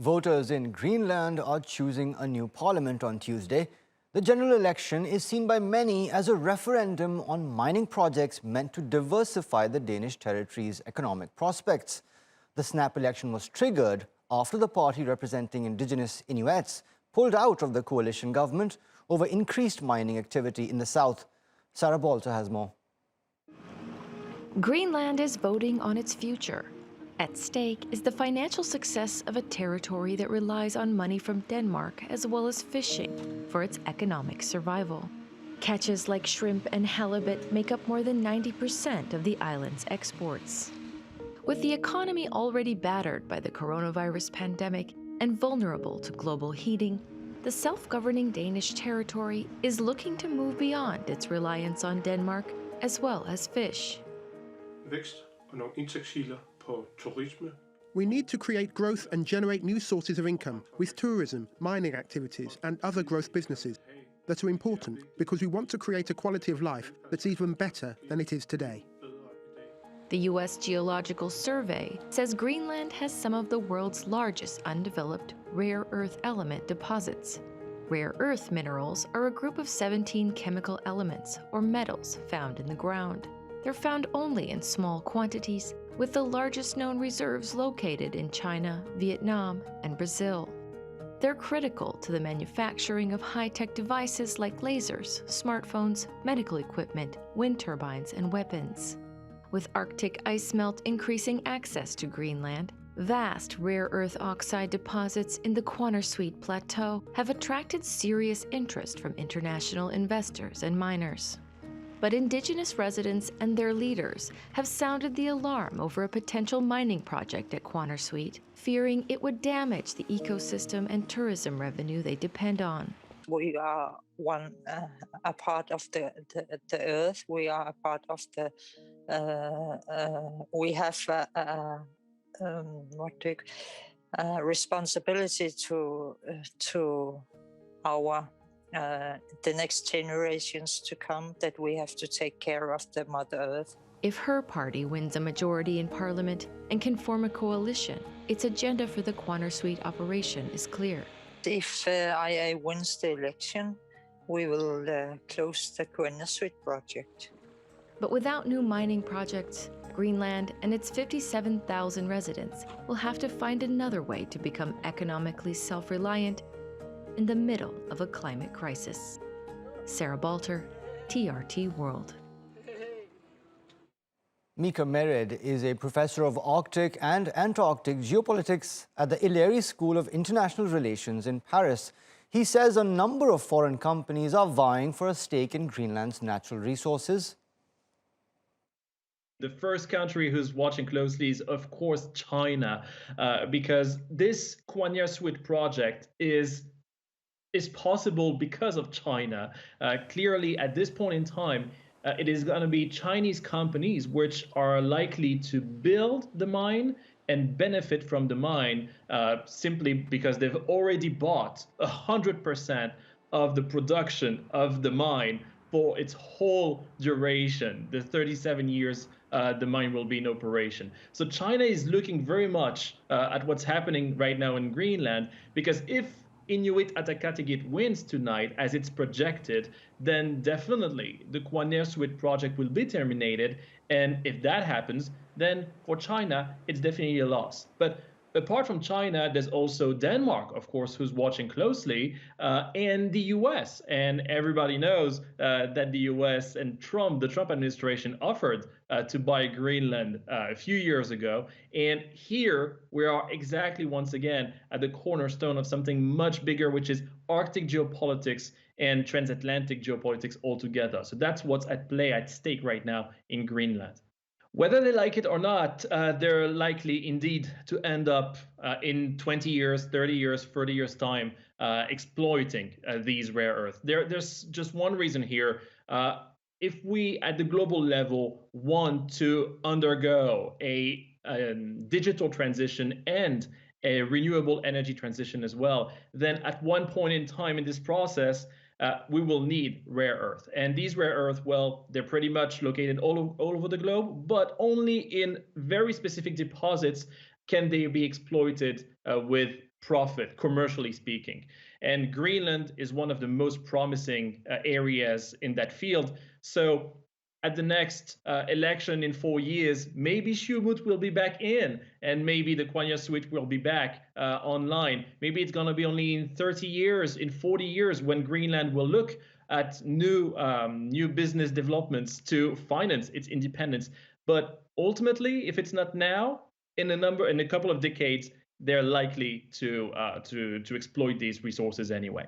Voters in Greenland are choosing a new parliament on Tuesday. The general election is seen by many as a referendum on mining projects meant to diversify the Danish territory's economic prospects. The snap election was triggered after the party representing indigenous Inuits pulled out of the coalition government over increased mining activity in the south. Sarah Balter has more. Greenland is voting on its future. At stake is the financial success of a territory that relies on money from Denmark as well as fishing for its economic survival. Catches like shrimp and halibut make up more than 90% of the island's exports. With the economy already battered by the coronavirus pandemic and vulnerable to global heating, the self-governing Danish territory is looking to move beyond its reliance on Denmark as well as fish. Vækst og nogle indtægtskilder på turisme. We need to create growth and generate new sources of income with tourism, mining activities and other growth businesses that are important because we want to create a quality of life that's even better than it is today. The U.S. Geological Survey says Greenland has some of the world's largest undeveloped rare earth element deposits. Rare earth minerals are a group of 17 chemical elements or metals found in the ground. They're found only in small quantities, with the largest known reserves located in China, Vietnam, and Brazil. They're critical to the manufacturing of high-tech devices like lasers, smartphones, medical equipment, wind turbines, and weapons. With Arctic ice melt increasing access to Greenland, vast rare earth oxide deposits in the Quanarsuit Plateau have attracted serious interest from international investors and miners. But indigenous residents and their leaders have sounded the alarm over a potential mining project at Quanarsuit, fearing it would damage the ecosystem and tourism revenue they depend on. We are a part of the earth. We are a part of the. We have responsibility to our. The next generations to come, that we have to take care of the Mother Earth. If her party wins a majority in parliament and can form a coalition, its agenda for the Quanarsuit operation is clear. If IA wins the election, we will close the Quanarsuit project. But without new mining projects, Greenland and its 57,000 residents will have to find another way to become economically self-reliant in the middle of a climate crisis. Sarah Balter, TRT World. Mika Mered is a professor of Arctic and Antarctic geopolitics at the ILERI School of International Relations in Paris. He says a number of foreign companies are vying for a stake in Greenland's natural resources. The first country who's watching closely is, of course, China, because this Quanarsuit project is possible because of China. Clearly, at this point in time, it is going to be Chinese companies which are likely to build the mine and benefit from the mine simply because they've already bought 100% of the production of the mine for its whole duration, the 37 years the mine will be in operation. So China is looking very much at what's happening right now in Greenland, because if Inuit Ataqatigiit wins tonight, as it's projected, then definitely the Quanarsuit project will be terminated. And if that happens, then for China, it's definitely a loss. But apart from China, there's also Denmark, of course, who's watching closely, and the US. And everybody knows that the US and the Trump administration offered to buy Greenland a few years ago. And here we are exactly once again at the cornerstone of something much bigger, which is Arctic geopolitics and transatlantic geopolitics altogether. So that's what's at play, at stake right now in Greenland. Whether they like it or not, they're likely indeed to end up in 20 years, 30 years, 30 years time exploiting these rare earths. There's just one reason here. If we at the global level want to undergo a digital transition and a renewable energy transition as well, then at one point in time in this process, we will need rare earth. And these rare earth, well, they're pretty much located all over the globe, but only in very specific deposits can they be exploited with profit, commercially speaking? And Greenland is one of the most promising areas in that field. So at the next election in 4 years, maybe Shumut will be back in, and maybe the Quanyasuit will be back online. Maybe it's going to be only in 30 years, in 40 years, when Greenland will look at new business developments to finance its independence. But ultimately, if it's not now, in a couple of decades, they're likely to exploit these resources anyway.